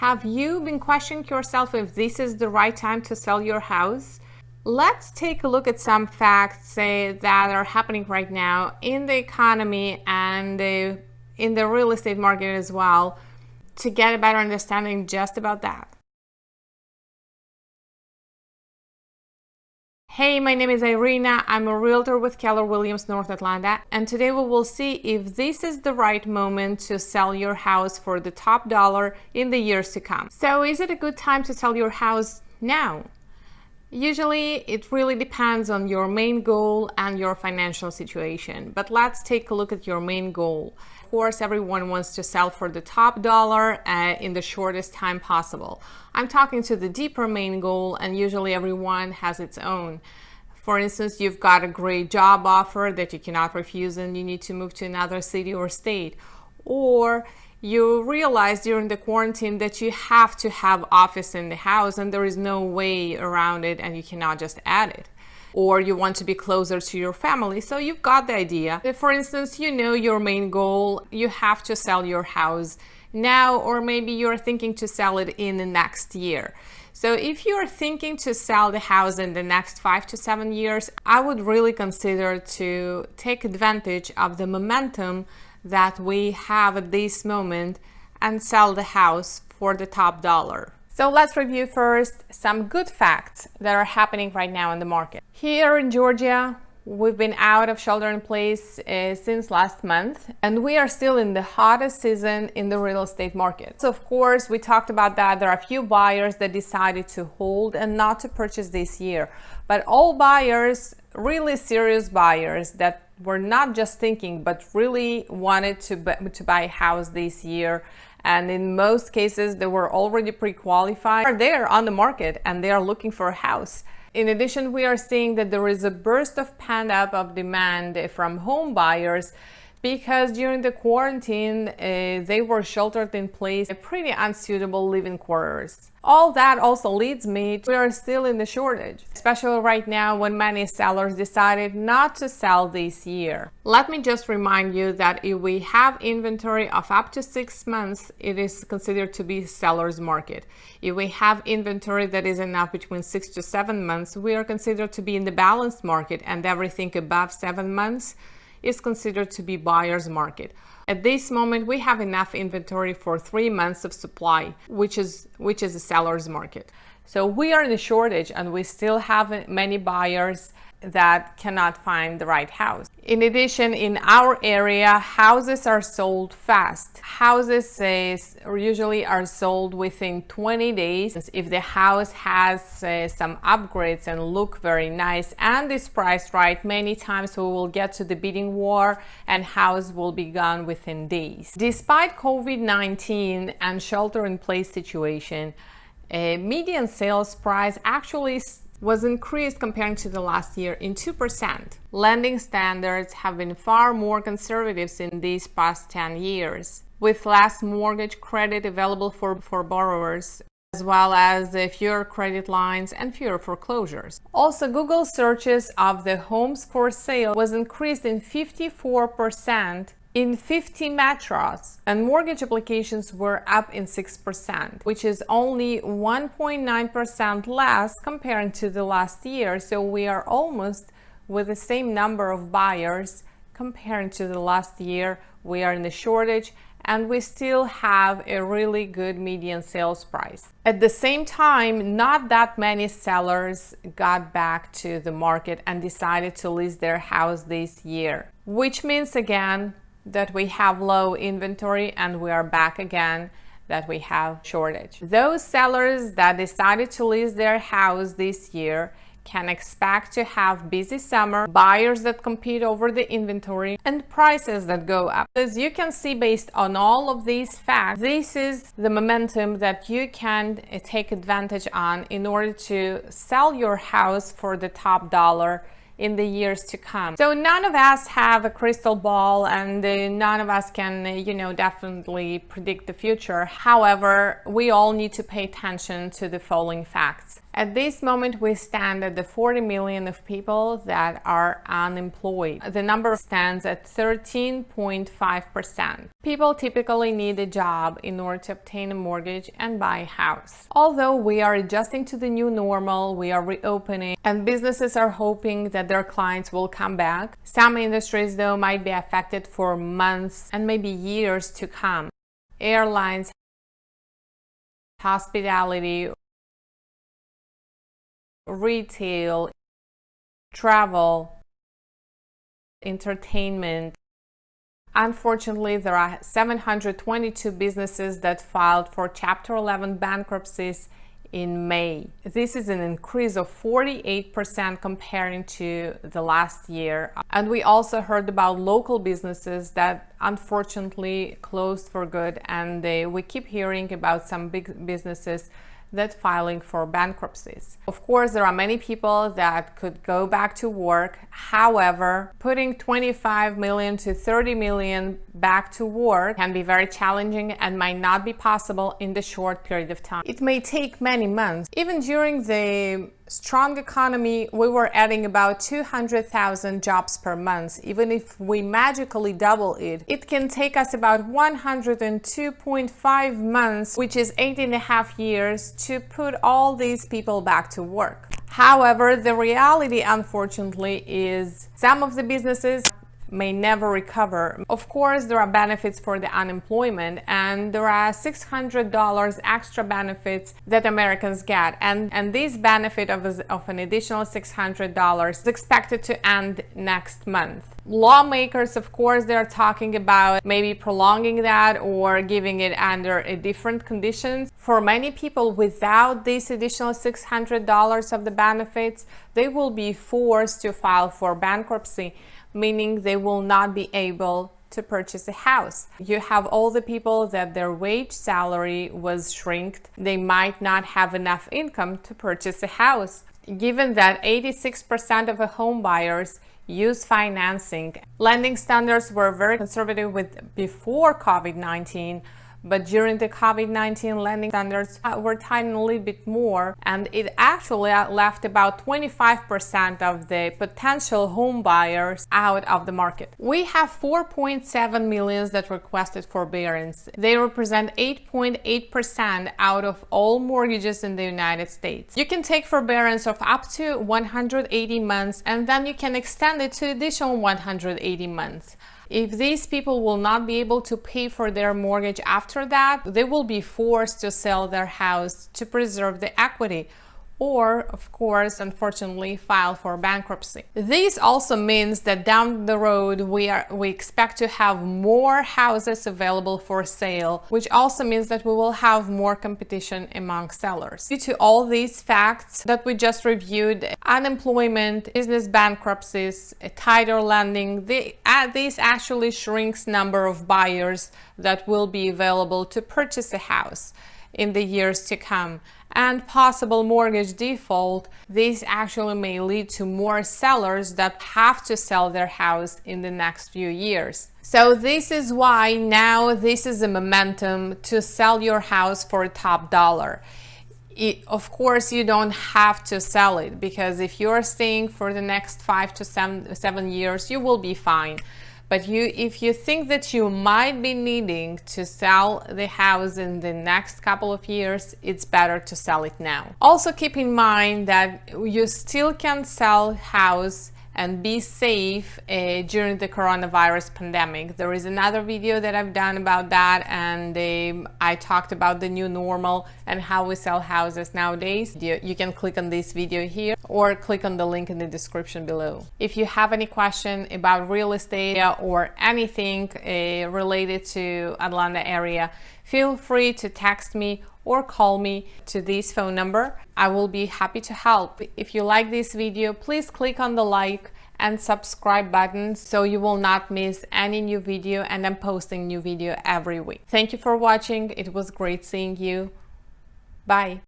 Have you been questioning yourself if this is the right time to sell your house? Let's take a look at some facts that are happening right now in the economy and in the real estate market as well, to get a better understanding just about that. Hey, my name is Irina. I'm a realtor with Keller Williams North Atlanta, and today we will see if this is the right moment to sell your house for the top dollar in the years to come. So is it a good time to sell your house now? Usually, it really depends on your main goal and your financial situation, but let's take a look at your main goal. Of course, everyone wants to sell for the top dollar in the shortest time possible. I'm talking to the deeper main goal, and usually everyone has its own. For instance, you've got a great job offer that you cannot refuse and you need to move to another city or state, or you realize during the quarantine that you have to have office in the house and there is no way around it and you cannot just add it. Or you want to be closer to your family, so you've got the idea. For instance, you know your main goal, you have to sell your house now, or maybe you're thinking to sell it in the next year. So if you're thinking to sell the house in the next 5 to 7 years, I would really consider to take advantage of the momentum that we have at this moment and sell the house for the top dollar. So let's review first some good facts that are happening right now in the market. Here in Georgia, we've been out of shelter in place since last month, and we are still in the hottest season in the real estate market. So of course, we talked about that. There are a few buyers that decided to hold and not to purchase this year, but all buyers, really serious buyers that were not just thinking, but really wanted to buy a house this year. And in most cases, they were already pre-qualified, are there on the market and they are looking for a house. In addition, we are seeing that there is a burst of pent-up demand from home buyers because during the quarantine, they were sheltered in place, pretty unsuitable living quarters. All that also leads me to we are still in the shortage, especially right now when many sellers decided not to sell this year. Let me just remind you that if we have inventory of up to 6 months, it is considered to be seller's market. If we have inventory that is enough between 6 to 7 months, we are considered to be in the balanced market, and everything above 7 months is considered to be buyer's market. At this moment, we have enough inventory for 3 months of supply, which is a seller's market. So we are in a shortage and we still have many buyers that cannot find the right house. In addition, in our area, houses are sold fast. Houses usually are sold within 20 days. If the house has some upgrades and look very nice and is priced right, many times we will get to the bidding war and house will be gone within days. Despite COVID-19 and shelter-in-place situation, median sales price actually was increased compared to the last year in 2%. Lending standards have been far more conservative in these past 10 years, with less mortgage credit available for borrowers, as well as fewer credit lines and fewer foreclosures. Also, Google searches of the homes for sale was increased in 54% in 50 metros, and mortgage applications were up in 6%, which is only 1.9% less compared to the last year. So we are almost with the same number of buyers compared to the last year. We are in the shortage and we still have a really good median sales price. At the same time, not that many sellers got back to the market and decided to list their house this year, which means again that we have low inventory and we are back again that we have shortage. Those sellers that decided to list their house this year can expect to have busy summer, buyers that compete over the inventory, and prices that go up. As you can see, based on all of these facts, this is the momentum that you can take advantage on in order to sell your house for the top dollar in the years to come. So none of us have a crystal ball and none of us can, definitely predict the future. However, we all need to pay attention to the following facts. At this moment, we stand at the 40 million of people that are unemployed. The number stands at 13.5%. People typically need a job in order to obtain a mortgage and buy a house. Although we are adjusting to the new normal, we are reopening, and businesses are hoping that their clients will come back. Some industries, though, might be affected for months and maybe years to come. Airlines, hospitality, retail, travel, entertainment. Unfortunately, there are 722 businesses that filed for Chapter 11 bankruptcies in May. This is an increase of 48% comparing to the last year. And we also heard about local businesses that unfortunately closed for good, and we keep hearing about some big businesses that filing for bankruptcies. Of course, there are many people that could go back to work. However, putting 25 million to 30 million back to work can be very challenging and might not be possible in the short period of time. It may take many months. Even during the strong economy, we were adding about 200,000 jobs per month. Even if we magically double it, it can take us about 102.5 months, which is 8.5 years, to put all these people back to work. However, the reality, unfortunately, is some of the businesses may never recover. Of course, there are benefits for the unemployment, and there are $600 extra benefits that Americans get, and this benefit of an additional $600 is expected to end next month. Lawmakers, of course, they're talking about maybe prolonging that or giving it under a different conditions. For many people, without this additional $600 of the benefits, they will be forced to file for bankruptcy, meaning they will not be able to purchase a house. You have all the people that their wage salary was shrinked. They might not have enough income to purchase a house. Given that 86% of the home buyers use financing, lending standards were very conservative before COVID-19, but during the COVID-19, lending standards were tightened a little bit more, and it actually left about 25% of the potential home buyers out of the market. We have 4.7 million that requested forbearance. They represent 8.8% out of all mortgages in the United States. You can take forbearance of up to 180 months, and then you can extend it to additional 180 months. If these people will not be able to pay for their mortgage after that, they will be forced to sell their house to preserve the equity, or, of course, unfortunately, file for bankruptcy. This also means that down the road, we expect to have more houses available for sale, which also means that we will have more competition among sellers. Due to all these facts that we just reviewed, unemployment, business bankruptcies, tighter lending, this actually shrinks number of buyers that will be available to purchase a house in the years to come. And possible mortgage default, this actually may lead to more sellers that have to sell their house in the next few years. So this is why now this is a momentum to sell your house for top dollar. Of course, you don't have to sell it, because if you're staying for the next 5 to 7 years, you will be fine. But if you think that you might be needing to sell the house in the next couple of years, it's better to sell it now. Also keep in mind that you still can sell house and be safe during the coronavirus pandemic. There is another video that I've done about that, and I talked about the new normal and how we sell houses nowadays. You can click on this video here or click on the link in the description below. If you have any question about real estate or anything related to Atlanta area, feel free to text me or call me to this phone number. I will be happy to help. If you like this video, please click on the like and subscribe button so you will not miss any new video, and I'm posting new video every week. Thank you for watching. It was great seeing you. Bye.